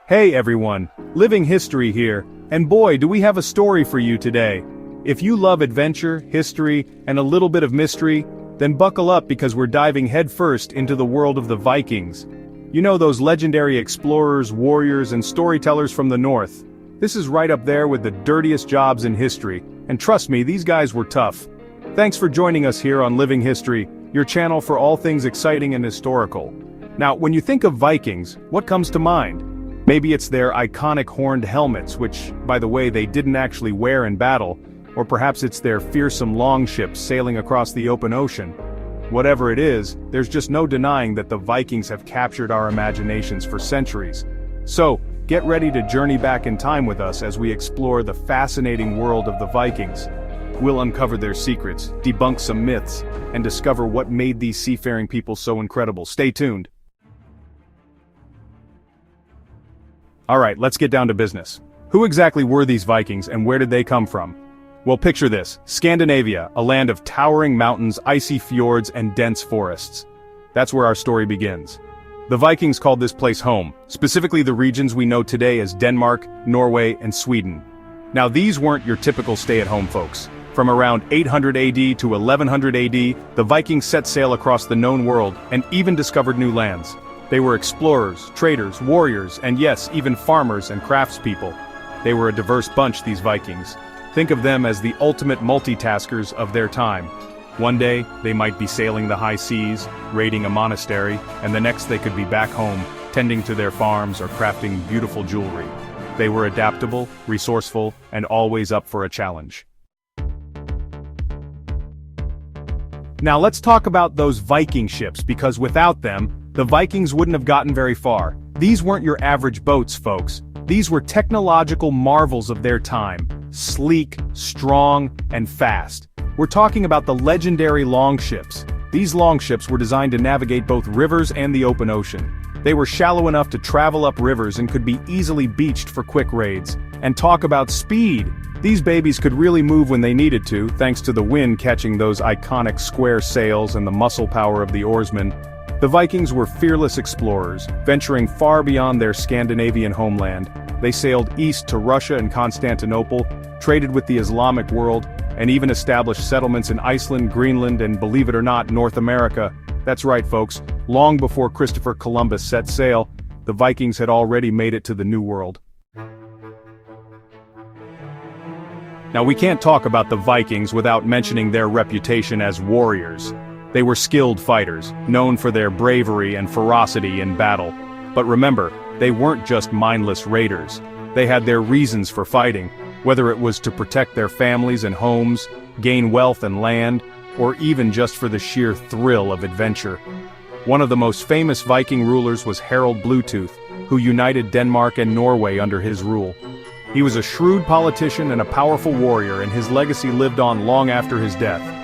Hey everyone, Living History here, and boy do we have a story for you today. If you love adventure, history, and a little bit of mystery, then buckle up because we're diving headfirst into the world of the Vikings. You know those legendary explorers, warriors, and storytellers from the north. This is right up there with the dirtiest jobs in history, and trust me, these guys were tough. Thanks for joining us here on Living History, your channel for all things exciting and historical. Now, when you think of Vikings, what comes to mind? Maybe it's their iconic horned helmets, which, by the way, they didn't actually wear in battle, or perhaps it's their fearsome longships sailing across the open ocean. Whatever it is, there's just no denying that the Vikings have captured our imaginations for centuries. So, get ready to journey back in time with us as we explore the fascinating world of the Vikings. We'll uncover their secrets, debunk some myths, and discover what made these seafaring people so incredible. Stay tuned. Alright, let's get down to business. Who exactly were these Vikings and where did they come from? Well, picture this: Scandinavia, a land of towering mountains, icy fjords, and dense forests. That's where our story begins. The Vikings called this place home, specifically the regions we know today as Denmark, Norway, and Sweden. Now these weren't your typical stay-at-home folks. From around 800 AD to 1100 AD, the Vikings set sail across the known world and even discovered new lands. They were explorers, traders, warriors, and yes, even farmers and craftspeople. They were a diverse bunch, these Vikings. Think of them as the ultimate multitaskers of their time. One day, they might be sailing the high seas, raiding a monastery, and the next they could be back home, tending to their farms or crafting beautiful jewelry. They were adaptable, resourceful, and always up for a challenge. Now let's talk about those Viking ships, because without them, the Vikings wouldn't have gotten very far. These weren't your average boats, folks. These were technological marvels of their time. Sleek, strong, and fast. We're talking about the legendary longships. These longships were designed to navigate both rivers and the open ocean. They were shallow enough to travel up rivers and could be easily beached for quick raids. And talk about speed! These babies could really move when they needed to, thanks to the wind catching those iconic square sails and the muscle power of the oarsmen. The Vikings were fearless explorers, venturing far beyond their Scandinavian homeland. They sailed east to Russia and Constantinople, traded with the Islamic world, and even established settlements in Iceland, Greenland, and believe it or not, North America. That's right, folks. Long before Christopher Columbus set sail, the Vikings had already made it to the New World. Now we can't talk about the Vikings without mentioning their reputation as warriors. They were skilled fighters, known for their bravery and ferocity in battle. But remember, they weren't just mindless raiders. They had their reasons for fighting, whether it was to protect their families and homes, gain wealth and land, or even just for the sheer thrill of adventure. One of the most famous Viking rulers was Harald Bluetooth, who united Denmark and Norway under his rule. He was a shrewd politician and a powerful warrior, and his legacy lived on long after his death.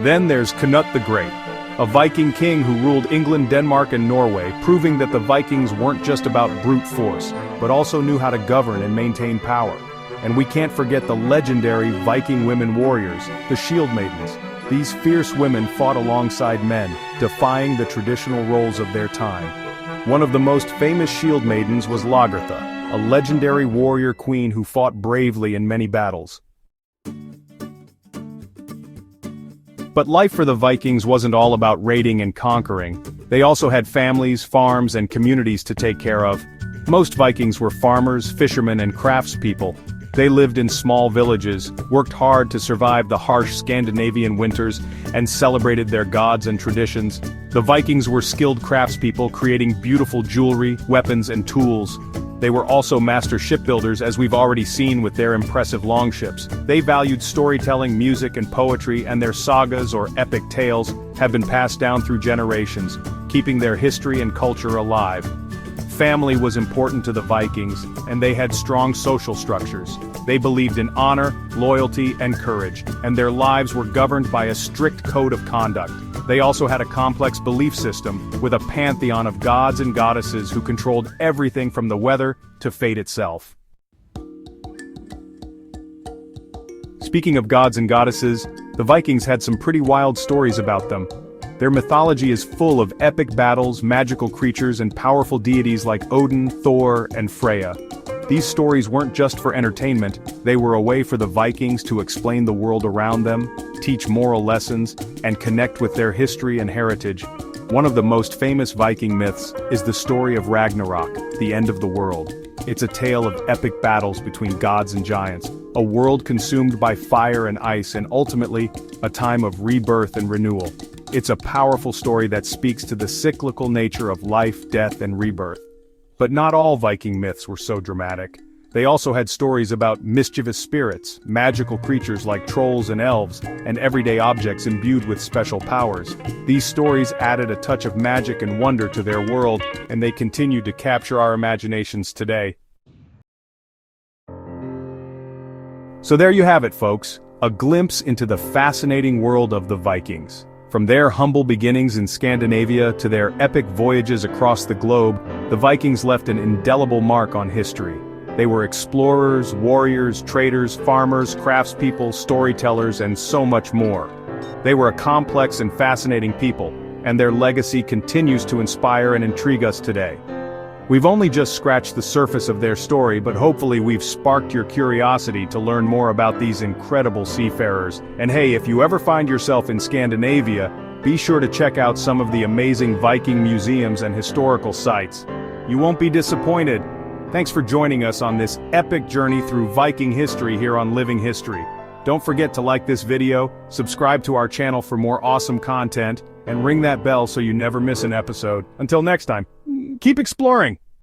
Then there's Canute the Great, a Viking king who ruled England, Denmark, and Norway, proving that the Vikings weren't just about brute force, but also knew how to govern and maintain power. And we can't forget the legendary Viking women warriors, the Shield Maidens. These fierce women fought alongside men, defying the traditional roles of their time. One of the most famous Shield Maidens was Lagertha, a legendary warrior queen who fought bravely in many battles. But life for the Vikings wasn't all about raiding and conquering. They also had families, farms, and communities to take care of. Most Vikings were farmers, fishermen, and craftspeople. They lived in small villages, worked hard to survive the harsh Scandinavian winters, and celebrated their gods and traditions. The Vikings were skilled craftspeople, creating beautiful jewelry, weapons, and tools. They were also master shipbuilders, as we've already seen with their impressive longships. They valued storytelling, music, and poetry, and their sagas or epic tales have been passed down through generations, keeping their history and culture alive. Family was important to the Vikings, and they had strong social structures. They believed in honor, loyalty, and courage, and their lives were governed by a strict code of conduct. They also had a complex belief system, with a pantheon of gods and goddesses who controlled everything from the weather to fate itself. Speaking of gods and goddesses, the Vikings had some pretty wild stories about them. Their mythology is full of epic battles, magical creatures, and powerful deities like Odin, Thor, and Freya. These stories weren't just for entertainment, they were a way for the Vikings to explain the world around them, teach moral lessons, and connect with their history and heritage. One of the most famous Viking myths is the story of Ragnarok, the end of the world. It's a tale of epic battles between gods and giants, a world consumed by fire and ice, and ultimately, a time of rebirth and renewal. It's a powerful story that speaks to the cyclical nature of life, death, and rebirth. But not all Viking myths were so dramatic. They also had stories about mischievous spirits, magical creatures like trolls and elves, and everyday objects imbued with special powers. These stories added a touch of magic and wonder to their world, and they continue to capture our imaginations today. So there you have it, folks, a glimpse into the fascinating world of the Vikings. From their humble beginnings in Scandinavia to their epic voyages across the globe, the Vikings left an indelible mark on history. They were explorers, warriors, traders, farmers, craftspeople, storytellers, and so much more. They were a complex and fascinating people, and their legacy continues to inspire and intrigue us today. We've only just scratched the surface of their story, but hopefully we've sparked your curiosity to learn more about these incredible seafarers. And hey, if you ever find yourself in Scandinavia, be sure to check out some of the amazing Viking museums and historical sites. You won't be disappointed. Thanks for joining us on this epic journey through Viking history here on Living History. Don't forget to like this video, subscribe to our channel for more awesome content, and ring that bell so you never miss an episode. Until next time, keep exploring!